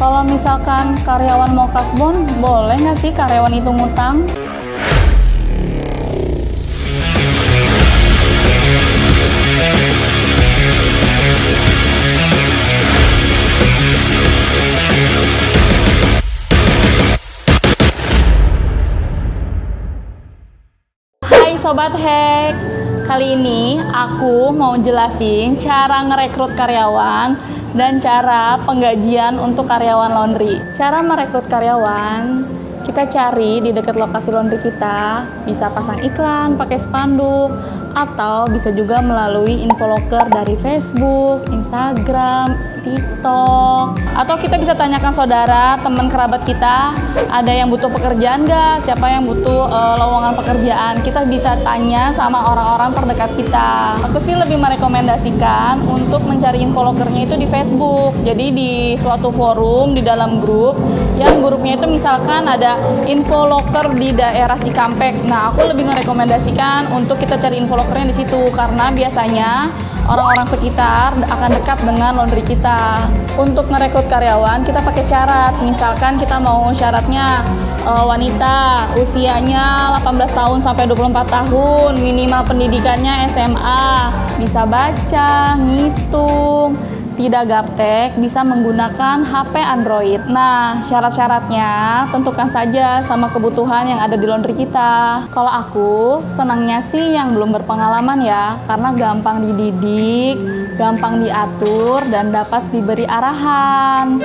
Kalau misalkan karyawan mau kasbon, boleh nggak sih karyawan itu ngutang? Hai Sobat Hack, kali ini aku mau jelasin cara ngerekrut karyawan dan cara penggajian untuk karyawan laundry. Cara merekrut karyawan, kita cari di dekat lokasi laundry kita, bisa pasang iklan, pakai spanduk, atau bisa juga melalui infoloker dari Facebook, Instagram, TikTok, atau kita bisa tanyakan saudara, teman kerabat kita, ada yang butuh pekerjaan nggak? Siapa yang butuh lowongan pekerjaan? Kita bisa tanya sama orang-orang terdekat kita. Aku sih lebih merekomendasikan untuk mencari infolokernya itu di Facebook. Jadi di suatu forum di dalam grup, yang grupnya itu misalkan ada infoloker di daerah Cikampek. Nah, aku lebih merekomendasikan untuk kita cari infolokernya di situ karena biasanya orang-orang sekitar akan dekat dengan laundry kita. Untuk ngerekrut karyawan, kita pakai syarat. Misalkan kita mau syaratnya wanita, usianya 18 tahun sampai 24 tahun, minimal pendidikannya SMA, bisa baca, ngitung, tidak gaptek, bisa menggunakan HP Android. Nah, syarat-syaratnya tentukan saja sama kebutuhan yang ada di laundry kita. Kalau aku, senangnya sih yang belum berpengalaman ya, karena gampang dididik, gampang diatur, dan dapat diberi arahan.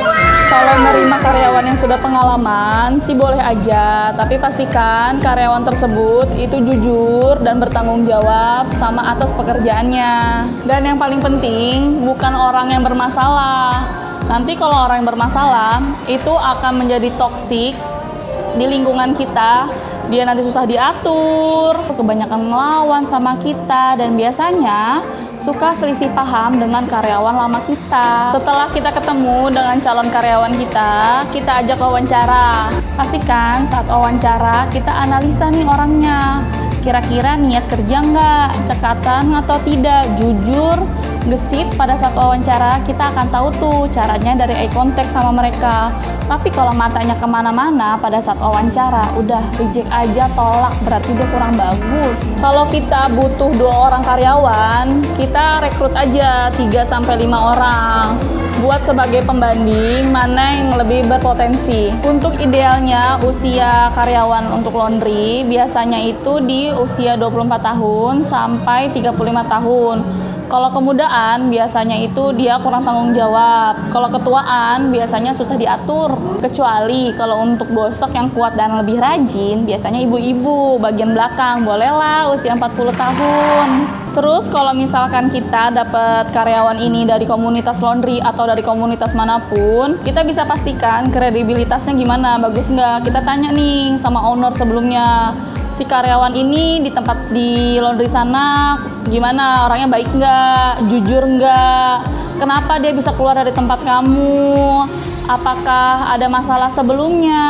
Kalau menerima karyawan yang sudah pengalaman sih boleh aja, tapi pastikan karyawan tersebut itu jujur dan bertanggung jawab sama atas pekerjaannya. Dan yang paling penting, bukan orang yang bermasalah. Nanti kalau orang yang bermasalah itu akan menjadi toksik di lingkungan kita. Dia nanti susah diatur, kebanyakan melawan sama kita, dan biasanya suka selisih paham dengan karyawan lama kita. Setelah kita ketemu dengan calon karyawan kita ajak wawancara. Pastikan saat wawancara kita analisa nih orangnya. Kira-kira niat kerja nggak, cekatan atau tidak, jujur, gesit. Pada saat wawancara kita akan tahu tuh caranya dari eye contact sama mereka. Tapi kalau matanya kemana-mana pada saat wawancara, udah reject aja, tolak, berarti dia kurang bagus. Kalau kita butuh 2 orang karyawan, kita rekrut aja 3-5 orang buat sebagai pembanding mana yang lebih berpotensi. Untuk idealnya usia karyawan untuk laundry biasanya itu di usia 24 tahun sampai 35 tahun. Kalau kemudaan biasanya itu dia kurang tanggung jawab. Kalau ketuaan biasanya susah diatur. Kecuali kalau untuk gosok yang kuat dan lebih rajin, biasanya ibu-ibu bagian belakang, bolehlah usia 40 tahun. Terus kalau misalkan kita dapat karyawan ini dari komunitas laundry atau dari komunitas manapun, kita bisa pastikan kredibilitasnya gimana, bagus nggak. Kita tanya nih sama owner sebelumnya, si karyawan ini di tempat di laundry sana gimana, orangnya baik nggak, jujur nggak, kenapa dia bisa keluar dari tempat kamu, apakah ada masalah sebelumnya.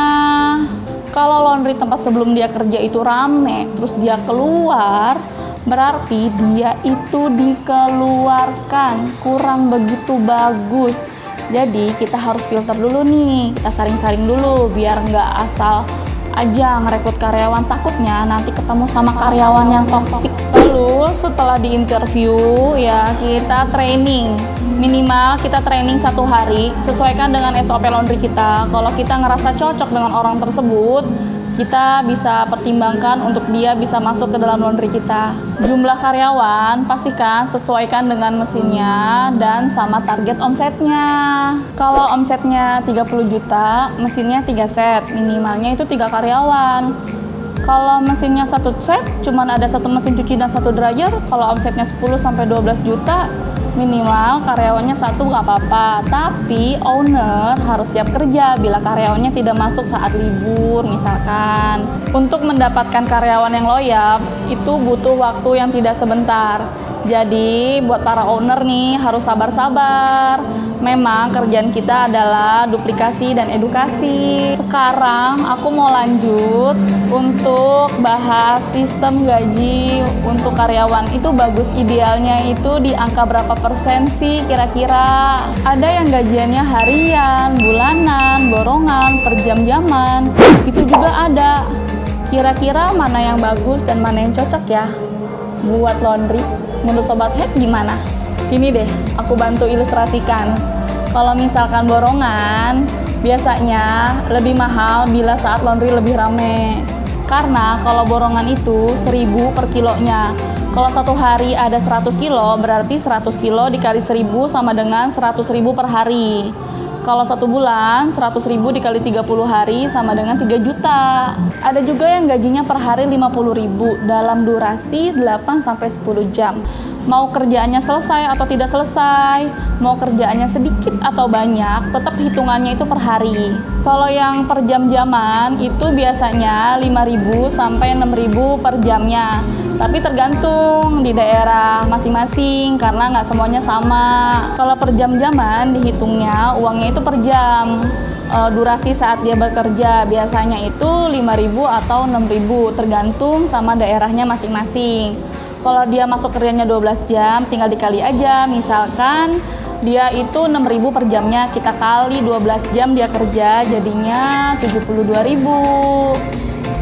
Kalau laundry tempat sebelum dia kerja itu rame, terus dia keluar, berarti dia itu dikeluarkan, kurang begitu bagus. Jadi kita harus filter dulu nih, kita saring-saring dulu biar nggak asal aja ngerekrut karyawan, takutnya nanti ketemu sama karyawan yang toksik. Lalu setelah diinterview ya kita training, minimal kita training 1 hari, sesuaikan dengan SOP laundry kita. Kalau kita ngerasa cocok dengan orang tersebut, kita bisa pertimbangkan untuk dia bisa masuk ke dalam laundry kita. Jumlah karyawan pastikan sesuaikan dengan mesinnya dan sama target omsetnya. Kalau omsetnya 30 juta, mesinnya 3 set, minimalnya itu 3 karyawan. Kalau mesinnya 1 set, cuman ada 1 mesin cuci dan 1 dryer, kalau omsetnya 10-12 juta, minimal karyawannya 1 nggak apa-apa, tapi owner harus siap kerja bila karyawannya tidak masuk saat libur misalkan. Untuk mendapatkan karyawan yang loyal itu butuh waktu yang tidak sebentar. Jadi buat para owner nih harus sabar-sabar. Memang kerjaan kita adalah duplikasi dan edukasi. Sekarang aku mau lanjut untuk bahas sistem gaji untuk karyawan. Itu bagus idealnya itu di angka berapa persen sih kira-kira? Ada yang gajiannya harian, bulanan, borongan, per jam-jaman, itu juga ada. Kira-kira mana yang bagus dan mana yang cocok ya buat laundry? Menurut Sobat Hack gimana? Sini deh, aku bantu ilustrasikan. Kalau misalkan borongan, biasanya lebih mahal bila saat laundry lebih rame. Karena kalau borongan itu 1.000 per kilonya. Kalau satu hari ada 100 kilo, berarti 100 kilo dikali 1.000 sama dengan 100.000 per hari. Kalau satu bulan, 100.000 dikali 30 hari sama dengan 3 juta. Ada juga yang gajinya per hari 50.000 dalam durasi 8-10 jam. Mau kerjaannya selesai atau tidak selesai, mau kerjaannya sedikit atau banyak, tetap hitungannya itu per hari. Kalau yang per jam-jaman itu biasanya 5.000 sampai 6.000 per jamnya. Tapi tergantung di daerah masing-masing karena nggak semuanya sama. Kalau per jam-jaman dihitungnya uangnya itu per jam. Durasi saat dia bekerja biasanya itu 5.000 atau 6.000 tergantung sama daerahnya masing-masing. Kalau dia masuk kerjanya 12 jam, tinggal dikali aja. Misalkan dia itu 6.000 per jamnya, kita kali 12 jam dia kerja, jadinya 72.000.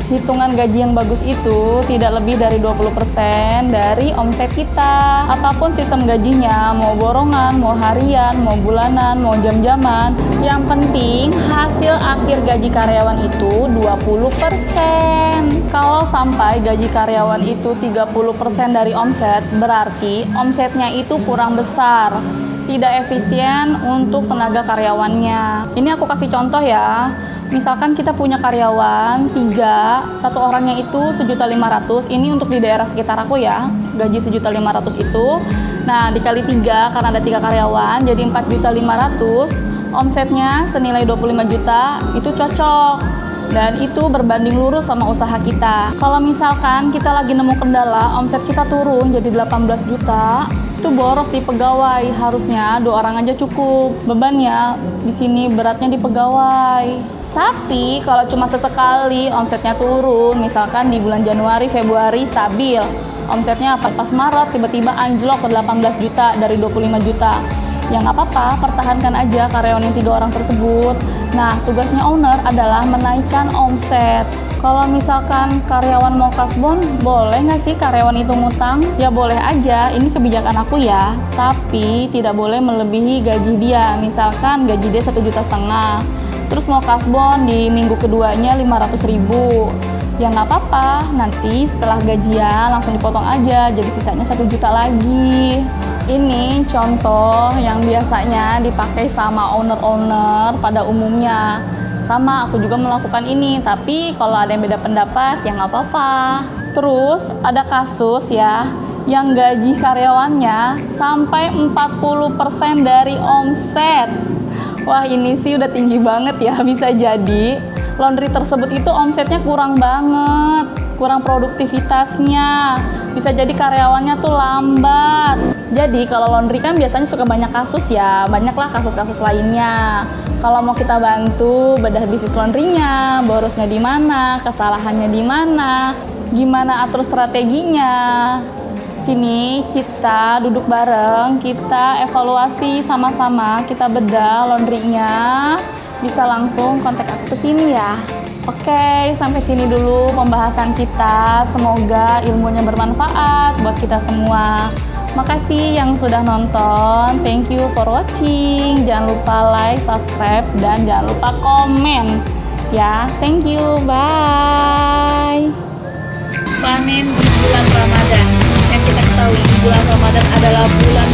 Hitungan gaji yang bagus itu tidak lebih dari 20% dari omset kita. Apapun sistem gajinya, mau borongan, mau harian, mau bulanan, mau jam-jaman, yang penting hasil akhir gaji karyawan itu 20%. Kalau sampai gaji karyawan itu 30% dari omset, berarti omsetnya itu kurang besar, tidak efisien untuk tenaga karyawannya. Ini aku kasih contoh ya. Misalkan kita punya karyawan 3, satu orangnya itu 1.500.000. Ini untuk di daerah sekitar aku ya, gaji 1.500.000 itu. Nah, dikali 3 karena ada 3 karyawan, jadi 4.500.000. Omsetnya senilai 25 juta, itu cocok. Dan itu berbanding lurus sama usaha kita. Kalau misalkan kita lagi nemu kendala, omset kita turun jadi 18 juta, itu boros di pegawai. Harusnya 2 orang aja cukup. Bebannya di sini beratnya di pegawai. Tapi kalau cuma sesekali omsetnya turun, misalkan di bulan Januari, Februari stabil, omsetnya pas Maret tiba-tiba anjlok ke 18 juta dari 25 juta. Ya nggak apa-apa, pertahankan aja karyawan yang 3 orang tersebut. Nah, tugasnya owner adalah menaikkan omset. Kalau misalkan karyawan mau kasbon, boleh nggak sih karyawan itu ngutang? Ya boleh aja, ini kebijakan aku ya. Tapi tidak boleh melebihi gaji dia. Misalkan gaji dia 1,5 juta. Terus mau kasbon di minggu keduanya 500.000. Ya nggak apa-apa, nanti setelah gajian langsung dipotong aja, jadi sisanya 1 juta lagi. Ini contoh yang biasanya dipakai sama owner-owner pada umumnya. Sama, aku juga melakukan ini, tapi kalau ada yang beda pendapat, ya nggak apa-apa. Terus ada kasus ya, yang gaji karyawannya sampai 40% dari omset. Wah, ini sih udah tinggi banget ya, bisa jadi laundry tersebut itu omsetnya kurang banget, kurang produktivitasnya, bisa jadi karyawannya tuh lambat. Jadi kalau laundry kan biasanya suka banyak kasus ya, banyaklah kasus-kasus lainnya. Kalau mau kita bantu bedah bisnis laundrynya, borosnya di mana, kesalahannya di mana, gimana atur strateginya. Sini kita duduk bareng, kita evaluasi sama-sama, kita bedah laundrynya. Bisa langsung kontak aku ke sini ya. Oke, sampai sini dulu pembahasan kita. Semoga ilmunya bermanfaat buat kita semua. Makasih yang sudah nonton. Thank you for watching. Jangan lupa like, subscribe, dan jangan lupa komen. Ya, thank you. Bye. Panen di bulan Ramadan. Yang kita ketahui, bulan Ramadan adalah bulan